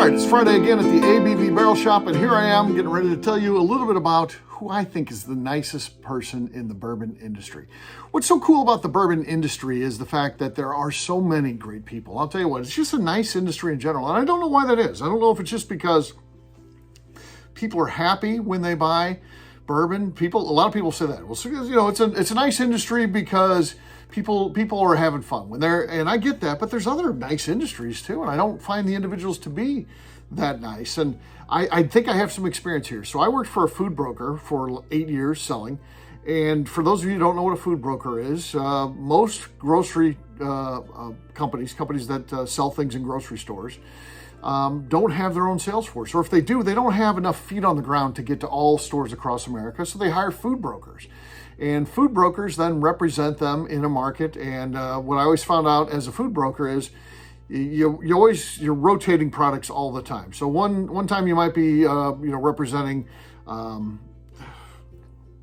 right, it's Friday again at the ABV Barrel Shop, and here I am getting ready to tell you a little bit about who I think is the nicest person in the bourbon industry. What's so cool about the bourbon industry is the fact that there are so many great people. I'll tell you what, it's just a nice industry in general, and I don't know why that is. I don't know if it's just because people are happy when they buy bourbon. A lot of people say that. Well, you know, it's a nice industry because people are having fun when they're, and I get that, but there's other nice industries too, and I don't find the individuals to be that nice. And I think I have some experience here. So I worked for a food broker for 8 years selling. And for those of you who don't know what a food broker is, most grocery companies that sell things in grocery stores, don't have their own sales force. Or if they do, they don't have enough feet on the ground to get to all stores across America. So they hire food brokers. And food brokers then represent them in a market. And what I always found out as a food broker is you're rotating products all the time. So one time you might be representing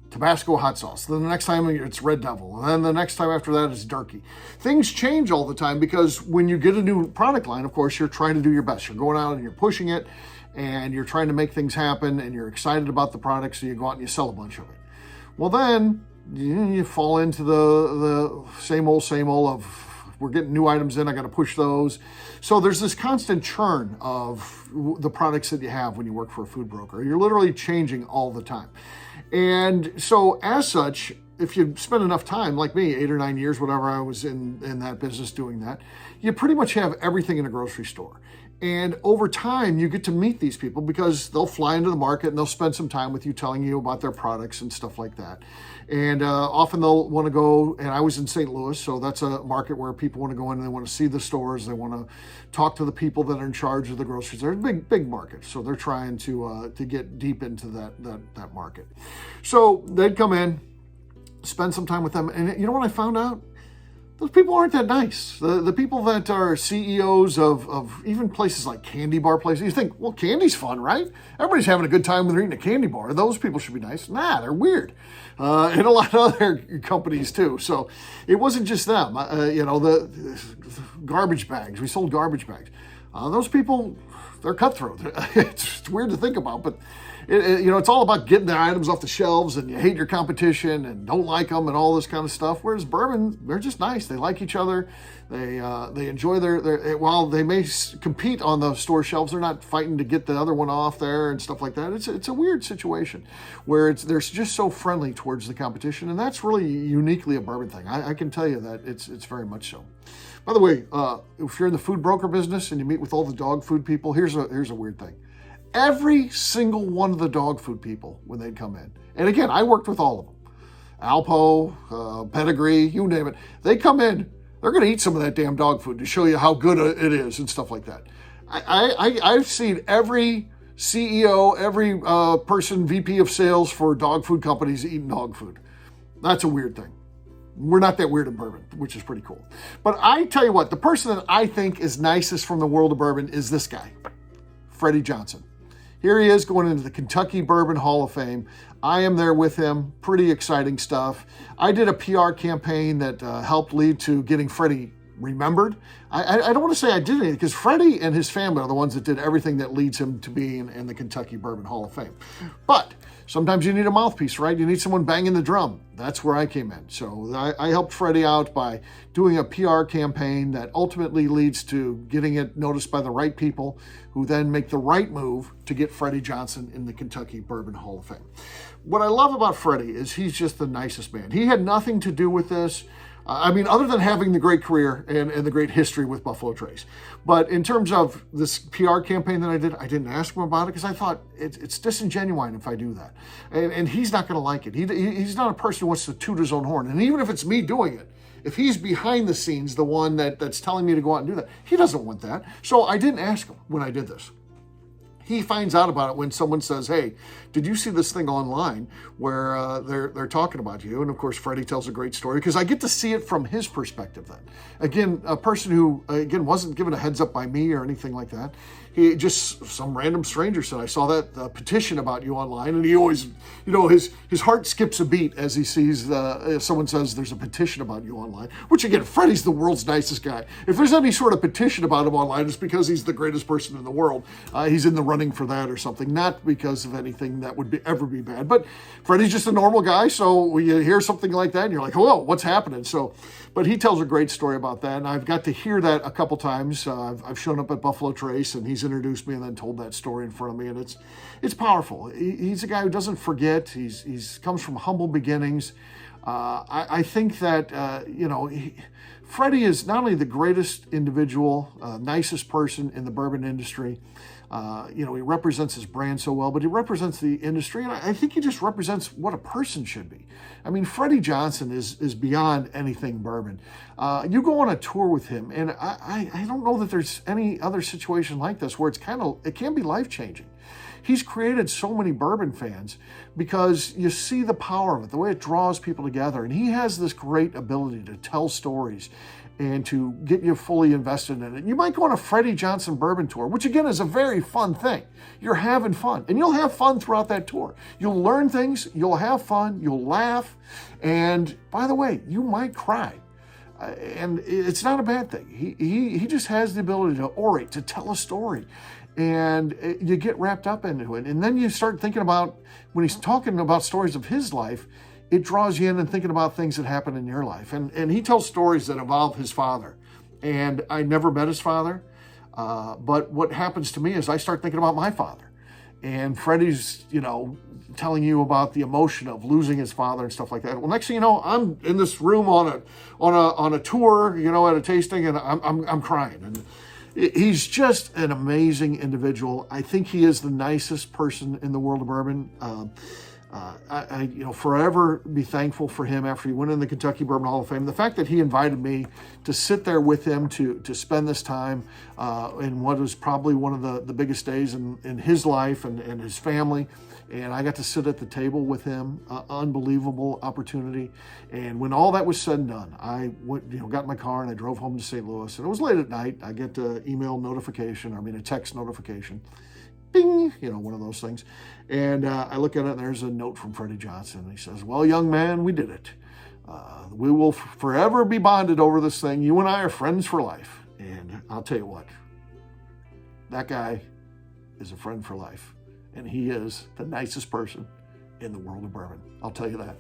Tabasco hot sauce. Then the next time it's Red Devil. And then the next time after that is Durkee. Things change all the time because when you get a new product line, of course, you're trying to do your best. You're going out and you're pushing it and you're trying to make things happen and you're excited about the product, so you go out and you sell a bunch of it. Well, then you fall into the same old of we're getting new items in, I got to push those. So there's this constant churn of the products that you have when you work for a food broker. You're literally changing all the time. And so as such, if you spend enough time, like me, 8 or 9 years, whatever I was in that business doing that, you pretty much have everything in a grocery store. And over time, you get to meet these people because they'll fly into the market and they'll spend some time with you telling you about their products and stuff like that. And often they'll want to go, and I was in St. Louis, so that's a market where people want to go in and they want to see the stores. They want to talk to the people that are in charge of the groceries. They're a big market, so they're trying to get deep into that market. So they'd come in, spend some time with them, and you know what I found out? Those people aren't that nice. The people that are CEOs of even places like candy bar places, you think, well, candy's fun, right? Everybody's having a good time when they're eating a candy bar. Those people should be nice. Nah, they're weird. And a lot of other companies too. So it wasn't just them. The garbage bags. We sold garbage bags. Those people, they're cutthroat. It's weird to think about, but it's all about getting the items off the shelves, and you hate your competition and don't like them and all this kind of stuff. Whereas bourbon, they're just nice. They like each other. They enjoy their while they may compete on the store shelves, they're not fighting to get the other one off there and stuff like that. It's a weird situation where they're just so friendly towards the competition, and that's really uniquely a bourbon thing. I can tell you that it's very much so. By the way, if you're in the food broker business and you meet with all the dog food people, here's a weird thing. Every single one of the dog food people, when they'd come in, and again, I worked with all of them, Alpo, Pedigree, you name it, they come in, they're going to eat some of that damn dog food to show you how good it is and stuff like that. I've seen every CEO, every person, VP of sales for dog food companies eating dog food. That's a weird thing. We're not that weird in bourbon, which is pretty cool. But I tell you what, the person that I think is nicest from the world of bourbon is this guy, Freddie Johnson. Here he is going into the Kentucky Bourbon Hall of Fame. I am there with him. Pretty exciting stuff. I did a PR campaign that helped lead to getting Freddie remembered. I don't want to say I did anything because Freddie and his family are the ones that did everything that leads him to being in the Kentucky Bourbon Hall of Fame. But sometimes you need a mouthpiece, right? You need someone banging the drum. That's where I came in. So I helped Freddie out by doing a PR campaign that ultimately leads to getting it noticed by the right people who then make the right move to get Freddie Johnson in the Kentucky Bourbon Hall of Fame. What I love about Freddie is he's just the nicest man. He had nothing to do with this. Other than having the great career and the great history with Buffalo Trace. But in terms of this PR campaign that I didn't ask him about it because I thought it's disingenuine if I do that. And he's not going to like it. He's not a person who wants to toot his own horn. And even if it's me doing it, if he's behind the scenes, the one that's telling me to go out and do that, he doesn't want that. So I didn't ask him when I did this. He finds out about it when someone says, "Hey, did you see this thing online where they're talking about you?" And of course, Freddie tells a great story because I get to see it from his perspective. Then, again, a person who wasn't given a heads up by me or anything like that. He just, some random stranger said, "I saw that petition about you online," and he always, his heart skips a beat as he sees if someone says there's a petition about you online. Which again, Freddie's the world's nicest guy. If there's any sort of petition about him online, it's because he's the greatest person in the world. He's in the running for that or something, not because of anything that would ever be bad. But Freddie's just a normal guy, so you hear something like that and you're like, "Oh, what's happening?" But he tells a great story about that, and I've got to hear that a couple times. I've shown up at Buffalo Trace, and he's introduced me and then told that story in front of me, and it's powerful. He's a guy who doesn't forget. He's comes from humble beginnings. I think that Freddie is not only the greatest individual, nicest person in the bourbon industry. He represents his brand so well, but he represents the industry, and I think he just represents what a person should be. I mean, Freddie Johnson is beyond anything bourbon. You go on a tour with him, and I don't know that there's any other situation like this where it can be life-changing. He's created so many bourbon fans because you see the power of it, the way it draws people together, and he has this great ability to tell stories and to get you fully invested in it. You might go on a Freddie Johnson bourbon tour, which again is a very fun thing. You're having fun, and you'll have fun throughout that tour. You'll learn things, you'll have fun, you'll laugh, and by the way, you might cry. And it's not a bad thing. He just has the ability to orate, to tell a story, and you get wrapped up into it. And then you start thinking about, when he's talking about stories of his life, it draws you in and thinking about things that happen in your life. And he tells stories that involve his father. And I never met his father, but what happens to me is I start thinking about my father. And Freddie's, telling you about the emotion of losing his father and stuff like that. Well, next thing you know, I'm in this room on a tour, at a tasting, and I'm crying. And he's just an amazing individual. I think he is the nicest person in the world of bourbon. I forever be thankful for him after he went in the Kentucky Bourbon Hall of Fame. The fact that he invited me to sit there with him to spend this time in what was probably one of the biggest days in his life and his family. And I got to sit at the table with him, unbelievable opportunity. And when all that was said and done, I went, got in my car and I drove home to St. Louis. And it was late at night. I get a text notification. Bing, one of those things. And I look at it and there's a note from Freddie Johnson. And he says, "Well, young man, we did it. We will forever be bonded over this thing. You and I are friends for life." And I'll tell you what, that guy is a friend for life. And he is the nicest person in the world of bourbon. I'll tell you that.